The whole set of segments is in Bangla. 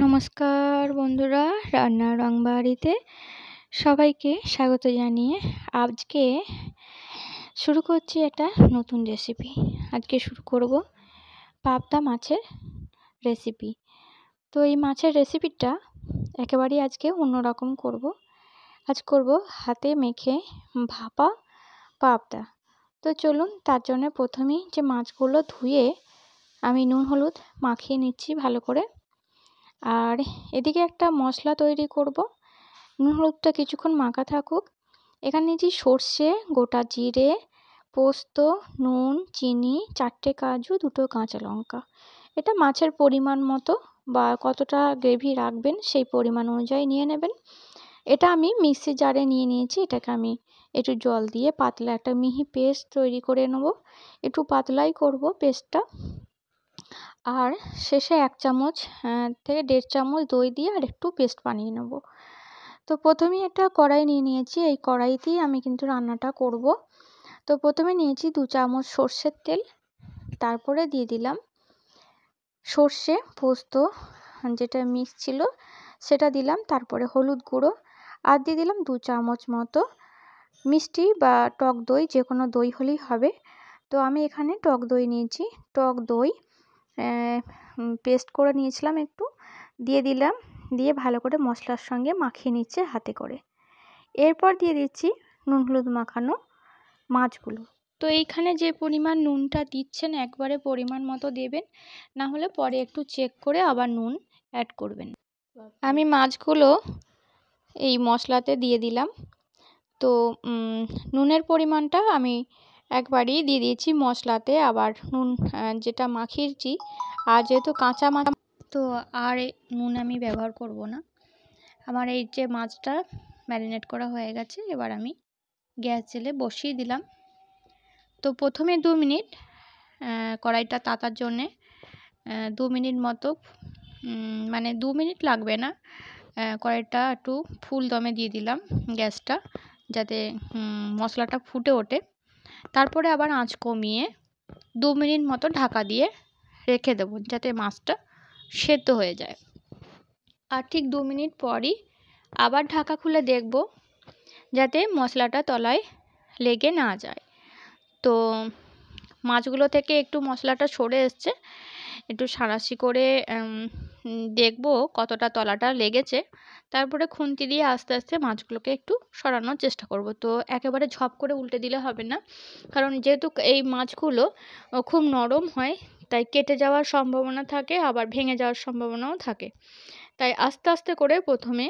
নমস্কার বন্ধুরা, রান্নার রং বাড়িতে সবাইকে স্বাগত জানিয়ে আজকে শুরু করছি একটা নতুন রেসিপি। আজকে শুরু করব পাবদা মাছের রেসিপি। তো এই মাছের রেসিপিটা একেবারেই আজকে অন্যরকম করব। আজ করব হাতে মেখে ভাপা পাবদা। তো চলুন, তার জন্য প্রথমেই যে মাছগুলো ধুয়ে আমি নুন হলুদ মাখিয়ে নিচ্ছি ভালো করে। আর এদিকে একটা মশলা তৈরি করব। নুন হলুদটা কিছুক্ষণ মাখা থাকুক। এখানে নিয়েছি সর্ষে, গোটা জিরে, পোস্ত, নুন, চিনি, 4টে কাজু, 2টো কাঁচা লঙ্কা। এটা মাছের পরিমাণ মতো বা কতটা গ্রেভি রাখবেন সেই পরিমাণ অনুযায়ী নিয়ে নেবেন। এটা আমি মিক্সি জারে নিয়ে নিয়েছি। এটাকে আমি একটু জল দিয়ে পাতলা একটা মিহি পেস্ট তৈরি করে নেব। একটু পাতলাই করব পেস্টটা। আর শেষে 1 চামচ থেকে 1.5 চামচ দই দিয়ে আর একটু পেস্ট বানিয়ে নেব। তো প্রথমেই একটা কড়াই নিয়ে নিয়েছি। এই কড়াইতেই আমি কিন্তু রান্নাটা করব। তো প্রথমে নিয়েছি 2 চামচ সর্ষের তেল। তারপরে দিয়ে দিলাম সর্ষে, পোস্ত যেটা মিক্স ছিল সেটা দিলাম। তারপরে হলুদ গুঁড়ো আর দিয়ে দিলাম 2 চামচ মতো মিষ্টি বা টক দই, যে কোনো দই হলেই হবে। তো আমি এখানে টক দই নিয়েছি। টক দই পেস্ট করে নিয়েছিলাম, একটু দিয়ে দিলাম। দিয়ে ভালো করে মশলার সঙ্গে মাখিয়ে নিচ্ছে হাতে করে। এরপর দিয়ে দিচ্ছি নুন হলুদ মাখানো মাছগুলো। তো এইখানে যে পরিমাণ নুনটা দিচ্ছেন একবারে পরিমাণ মতো দেবেন, না হলে পরে একটু চেক করে আবার নুন অ্যাড করবেন। আমি মাছগুলো এই মশলাতে দিয়ে দিলাম। তো নুনের পরিমাণটা আমি একবারেই দিয়ে দিয়েছি মশলাতে। আবার নুন যেটা মাখিয়েছি, আর যেহেতু কাঁচা মাছ তো আর নুন আমি ব্যবহার করব না। আমার এই যে মাছটা ম্যারিনেট করা হয়ে গেছে। এবার আমি গ্যাস জেলে বসিয়ে দিলাম। তো প্রথমে 2 মিনিট কড়াইটা তাতার জন্যে 2 মিনিট মতো, মানে 2 মিনিট লাগবে না, কড়াইটা একটু ফুল দমে দিয়ে দিলাম গ্যাসটা, যাতে মশলাটা ফুটে ওঠে। তারপরে আবার আঁচ কমিয়ে 2 মিনিট মতো ঢাকা দিয়ে রেখে দেবো, যাতে মাছটা সেদ্ধ হয়ে যায়। আর ঠিক 2 মিনিট পরই আবার ঢাকা খুলে দেখব, যাতে মশলাটা তলায় লেগে না যায়। তো মাছগুলো থেকে একটু মশলাটা সরে এসছে। একটু সাঁড়াশি করে দেখব কতটা তলাটা লেগেছে। তারপরে খুন্তি দিয়ে আস্তে আস্তে মাছগুলোকে একটু সরানোর চেষ্টা করব। তো একেবারে ঝপ করে উল্টে দিলে হবে না, কারণ যেহেতু এই মাছগুলো খুব নরম হয়, তাই কেটে যাওয়ার সম্ভাবনা থাকে, আবার ভেঙে যাওয়ার সম্ভাবনাও থাকে। তাই আস্তে আস্তে করে প্রথমে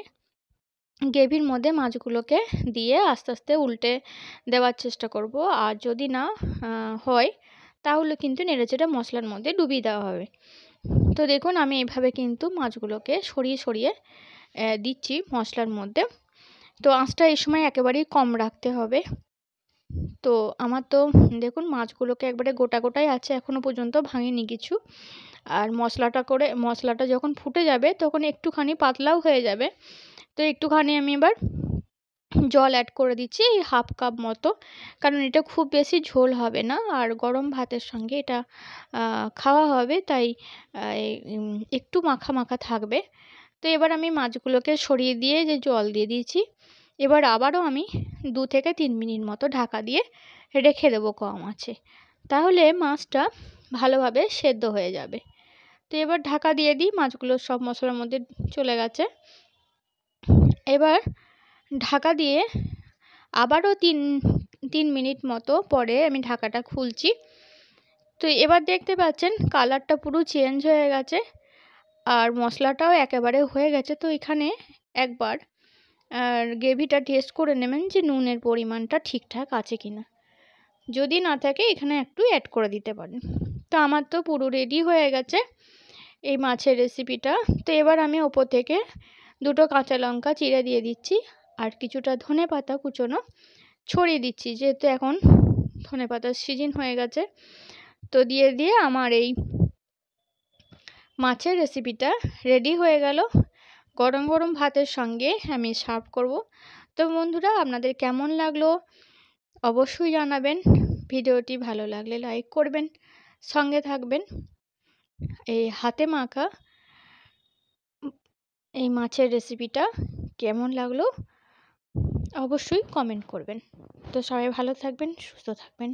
গ্রেভির মধ্যে মাছগুলোকে দিয়ে আস্তে আস্তে উল্টে দেওয়ার চেষ্টা করব। আর যদি না হয় তাহলে কিন্তু নেড়েচেড়ে মশলার মধ্যে ডুবিয়ে দেওয়া হবে। তো দেখুন, আমি এইভাবে কিন্তু মাছগুলোকে সরিয়ে সরিয়ে দিচ্ছি মশলার মধ্যে। তো আঁচটা এই সময় একেবারেই কম রাখতে হবে। তো আমার তো দেখুন মাছগুলোকে একবারে গোটা গোটাই আছে, এখনও পর্যন্ত ভাঙিনি কিছু। আর মশলাটা যখন ফুটে যাবে তখন একটুখানি পাতলাও হয়ে যাবে। তো একটুখানি আমি এবার জল অ্যাড করে দিচ্ছি, এই 1/2 কাপ মতো, কারণ এটা খুব বেশি ঝোল হবে না, আর গরম ভাতের সঙ্গে এটা খাওয়া হবে, তাই একটু মাখা মাখা থাকবে। তো এবার আমি মাছগুলোকে সরিয়ে দিয়ে যে জল দিয়ে দিয়েছি, এবার আবারও আমি 2 থেকে 3 মিনিট মতো ঢাকা দিয়ে রেখে দেবো কম আঁচে, তাহলে মাছটা ভালোভাবে সেদ্ধ হয়ে যাবে। তো এবার ঢাকা দিয়ে দিই, মাছগুলো সব মশলার মধ্যে চলে গেছে। এবার ঢাকা দিয়ে আবারও 3 মিনিট মতো পরে আমি ঢাকাটা খুলছি। তো এবার দেখতে পাচ্ছেন কালারটা পুরো চেঞ্জ হয়ে গেছে, আর মশলাটাও একেবারে হয়ে গেছে। তো এখানে একবার গ্রেভিটা টেস্ট করে নেবেন যে নুনের পরিমাণটা ঠিকঠাক আছে কিনা। যদি না থাকে এখানে একটু অ্যাড করে দিতে পারেন। তো আমার তো পুরো রেডি হয়ে গেছে এই মাছের রেসিপিটা। তো এবার আমি ওপর থেকে 2টো কাঁচা লঙ্কা চিড়ে দিয়ে দিচ্ছি, আর কিছুটা ধনেপাতা কুচোনো ছড়িয়ে দিচ্ছি, যেহেতু এখন ধনেপাতার সিজন হয়ে গেছে। তো দিয়ে আমার এই মাছের রেসিপিটা রেডি হয়ে গেল। গরম গরম ভাতের সঙ্গে আমি সার্ভ করব। তো বন্ধুরা, আপনাদের কেমন লাগলো অবশ্যই জানাবেন। ভিডিওটি ভালো লাগলে লাইক করবেন, সঙ্গে থাকবেন। এই হাতে মাখা এই মাছের রেসিপিটা কেমন লাগলো অবশ্যই কমেন্ট করবেন। তো সবাই ভালো থাকবেন, সুস্থ থাকবেন।